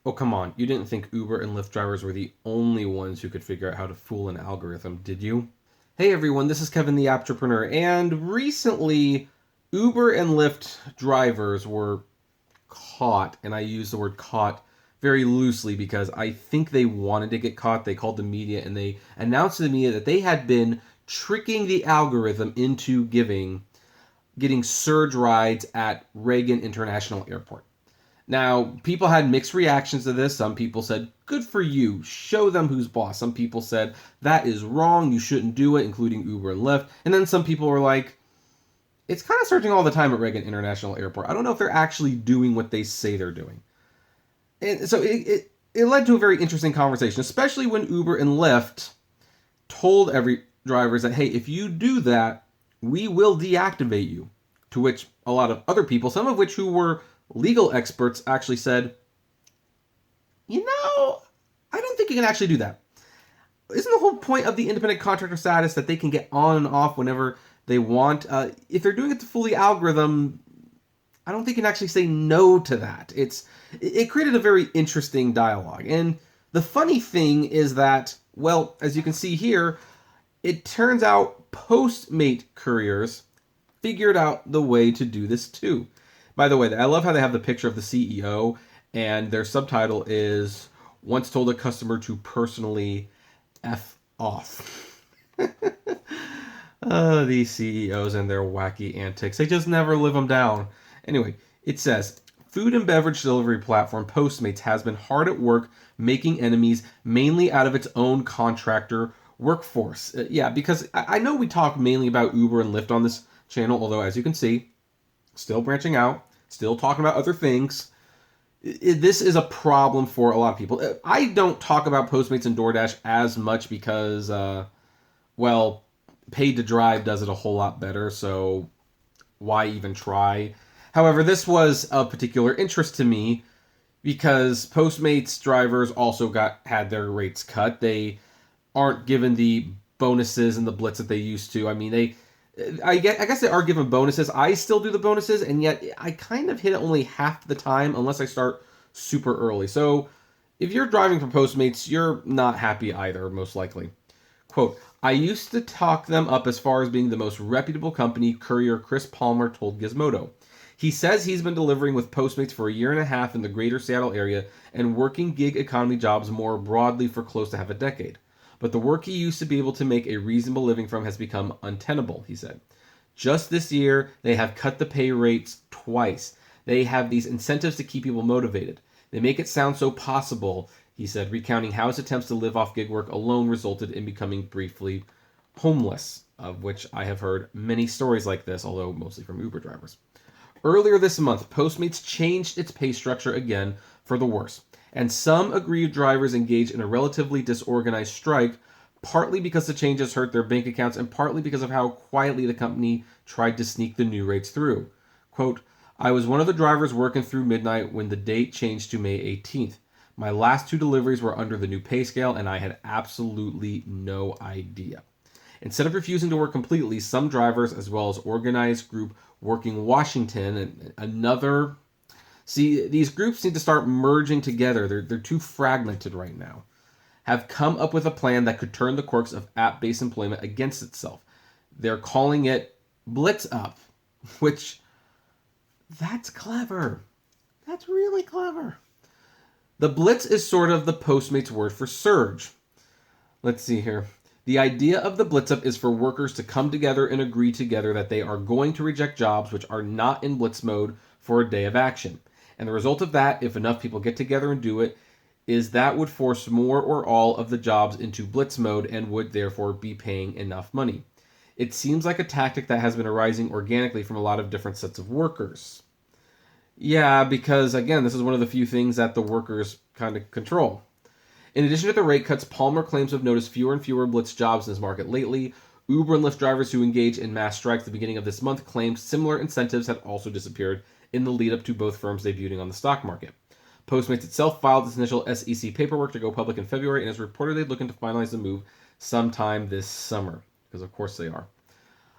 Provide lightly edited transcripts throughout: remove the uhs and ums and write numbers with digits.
Oh, come on. You didn't think Uber and Lyft drivers were the only ones who could figure out how to fool an algorithm, did you? Hey everyone, this is Kevin the Apptrepreneur, and recently Uber and Lyft drivers were caught, and I use the word caught very loosely because I think they wanted to get caught. They called the media and they announced to the media that they had been tricking the algorithm into getting surge rides at Reagan International Airport. Now, people had mixed reactions to this. Some people said, good for you, show them who's boss. Some people said, that is wrong, you shouldn't do it, including Uber and Lyft. And then some people were like, it's kind of surging all the time at Reagan International Airport. I don't know if they're actually doing what they say they're doing. And so it led to a very interesting conversation, especially when Uber and Lyft told every drivers that, hey, if you do that, we will deactivate you. To which a lot of other people, some of which who were legal experts, actually said, I don't think you can actually do that. Isn't the whole point of the independent contractor status that they can get on and off whenever they want? If they're doing it to fool the algorithm, I don't think you can actually say no to that. It created a very interesting dialogue. And the funny thing is that, well, as you can see here, it turns out Postmate couriers figured out the way to do this too. By the way, I love how they have the picture of the CEO, and their subtitle is, once told a customer to personally F off. These CEOs and their wacky antics. They just never live them down. Anyway, it says, food and beverage delivery platform Postmates has been hard at work making enemies mainly out of its own contractor workforce. Yeah, because I know we talk mainly about Uber and Lyft on this channel, although as you can see, still branching out, still talking about other things. This is a problem for a lot of people. I don't talk about Postmates and DoorDash as much because, well, Paid to Drive does it a whole lot better, so why even try? However, this was of particular interest to me because Postmates drivers also had their rates cut. They aren't given the bonuses and the blitz that they used to. I mean, I guess they are given bonuses. I still do the bonuses, and yet I kind of hit it only half the time unless I start super early. So if you're driving for Postmates, you're not happy either, most likely. Quote, I used to talk them up as far as being the most reputable company, courier Chris Palmer told Gizmodo. He says he's been delivering with Postmates for a year and a half in the greater Seattle area and working gig economy jobs more broadly for close to half a decade. But the work he used to be able to make a reasonable living from has become untenable, he said. Just this year, they have cut the pay rates twice. They have these incentives to keep people motivated. They make it sound so possible, he said, recounting how his attempts to live off gig work alone resulted in becoming briefly homeless, of which I have heard many stories like this, although mostly from Uber drivers. Earlier this month, Postmates changed its pay structure again for the worse, and some aggrieved drivers engaged in a relatively disorganized strike, partly because the changes hurt their bank accounts and partly because of how quietly the company tried to sneak the new rates through. Quote, I was one of the drivers working through midnight when the date changed to May 18th. My last 2 deliveries were under the new pay scale, and I had absolutely no idea. Instead of refusing to work completely, some drivers, as well as organized group Working Washington and another... See, these groups need to start merging together. They're too fragmented right now. Have come up with a plan that could turn the quirks of app-based employment against itself. They're calling it Blitz Up, which... That's clever. That's really clever. The Blitz is sort of the Postmates word for surge. Let's see here. The idea of the Blitz Up is for workers to come together and agree together that they are going to reject jobs which are not in Blitz mode for a day of action. And the result of that, if enough people get together and do it, is that would force more or all of the jobs into Blitz mode and would therefore be paying enough money. It seems like a tactic that has been arising organically from a lot of different sets of workers. Yeah, because again, this is one of the few things that the workers kind of control. In addition to the rate cuts, Palmer claims to have noticed fewer and fewer Blitz jobs in his market lately. Uber and Lyft drivers who engaged in mass strikes at the beginning of this month claimed similar incentives had also disappeared in the lead up to both firms debuting on the stock market. Postmates itself filed its initial SEC paperwork to go public in February and is reportedly looking to finalize the move sometime this summer, because of course they are.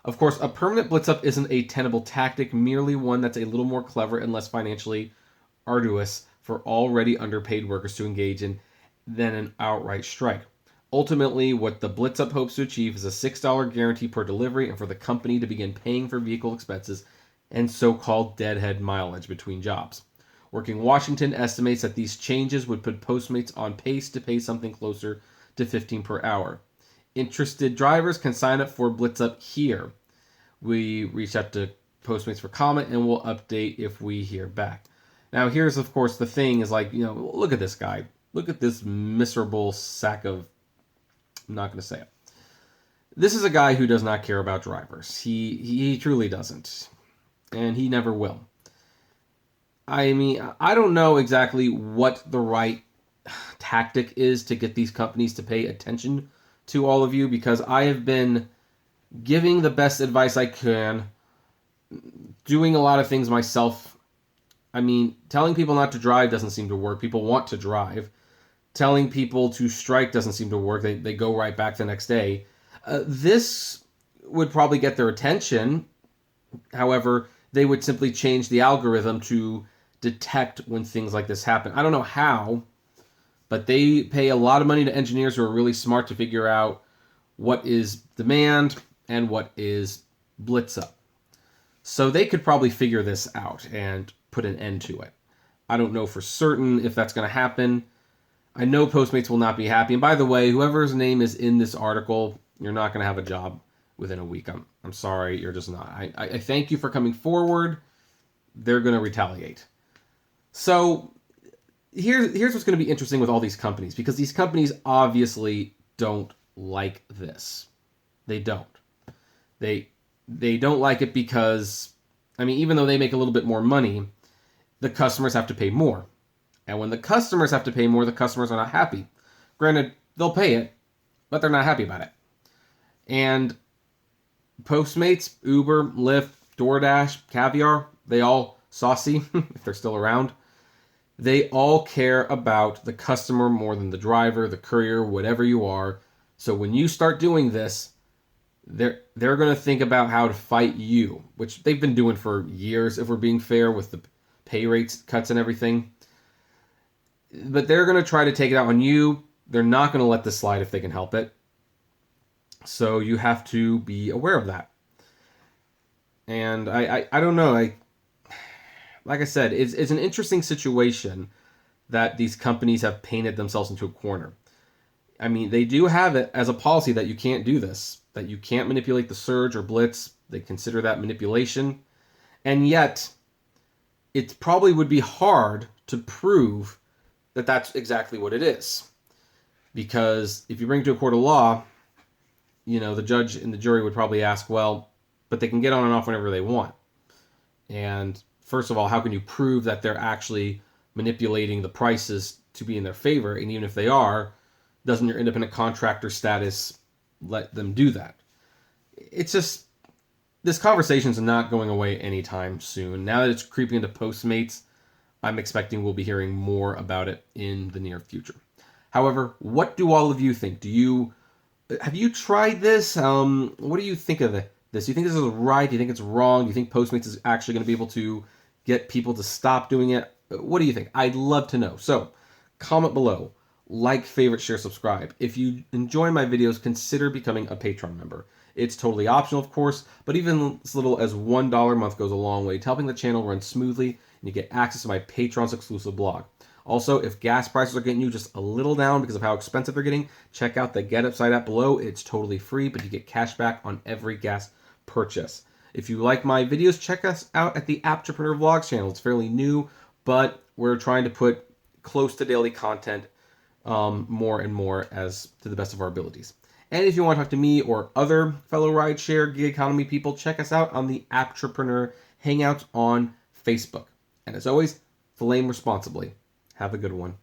Of course, a permanent blitz-up isn't a tenable tactic, merely one that's a little more clever and less financially arduous for already underpaid workers to engage in than an outright strike. Ultimately, what the Blitz Up hopes to achieve is a $6 guarantee per delivery and for the company to begin paying for vehicle expenses and so-called deadhead mileage between jobs. Working Washington estimates that these changes would put Postmates on pace to pay something closer to $15 per hour. Interested drivers can sign up for Blitz Up here. We reached out to Postmates for comment and we'll update if we hear back. Now here's of course the thing is like, look at this guy. Look at this miserable sack of, I'm not going to say it. This is a guy who does not care about drivers. He truly doesn't. And he never will. I mean, I don't know exactly what the right tactic is to get these companies to pay attention to all of you, because I have been giving the best advice I can, doing a lot of things myself. I mean, telling people not to drive doesn't seem to work. People want to drive. Telling people to strike doesn't seem to work. They go right back the next day. This would probably get their attention. However, they would simply change the algorithm to detect when things like this happen. I don't know how, but they pay a lot of money to engineers who are really smart to figure out what is demand and what is Blitz Up. So they could probably figure this out and put an end to it. I don't know for certain if that's going to happen. I know Postmates will not be happy. And by the way, whoever's name is in this article, you're not going to have a job within a week. I'm sorry, you're just not. I thank you for coming forward. They're going to retaliate. So here's what's going to be interesting with all these companies, because these companies obviously don't like this. They don't. They don't like it because, I mean, even though they make a little bit more money, the customers have to pay more. And when the customers have to pay more, the customers are not happy. Granted, they'll pay it, but they're not happy about it. And Postmates, Uber, Lyft, DoorDash, Caviar, they all, Saucy, if they're still around, they all care about the customer more than the driver, the courier, whatever you are. So when you start doing this, they're going to think about how to fight you, which they've been doing for years, if we're being fair, with the pay rates cuts and everything. But they're going to try to take it out on you. They're not going to let this slide if they can help it. So you have to be aware of that. And I don't know. Like I said, it's an interesting situation that these companies have painted themselves into a corner. I mean, they do have it as a policy that you can't do this, that you can't manipulate the surge or blitz. They consider that manipulation. And yet, it probably would be hard to prove that that's exactly what it is. Because if you bring it to a court of law, the judge and the jury would probably ask, well, but they can get on and off whenever they want. And first of all, how can you prove that they're actually manipulating the prices to be in their favor? And even if they are, doesn't your independent contractor status let them do that? It's just, this conversation's not going away anytime soon. Now that it's creeping into Postmates, I'm expecting we'll be hearing more about it in the near future. However, what do all of you think? Have you tried this? What do you think of this? Do you think this is right? Do you think it's wrong? Do you think Postmates is actually going to be able to get people to stop doing it? What do you think? I'd love to know. So comment below, like, favorite, share, subscribe. If you enjoy my videos, consider becoming a Patreon member. It's totally optional, of course, but even as little as $1 a month goes a long way to helping the channel run smoothly, and you get access to my Patreon's exclusive blog. Also, if gas prices are getting you just a little down because of how expensive they're getting, check out the Get Upside app below. It's totally free, but you get cash back on every gas purchase. If you like my videos, check us out at the Apptrepreneur Vlogs channel. It's fairly new, but we're trying to put close to daily content more and more as to the best of our abilities. And if you want to talk to me or other fellow rideshare gig economy people, check us out on the Apptrepreneur Hangouts on Facebook. And as always, flame responsibly. Have a good one.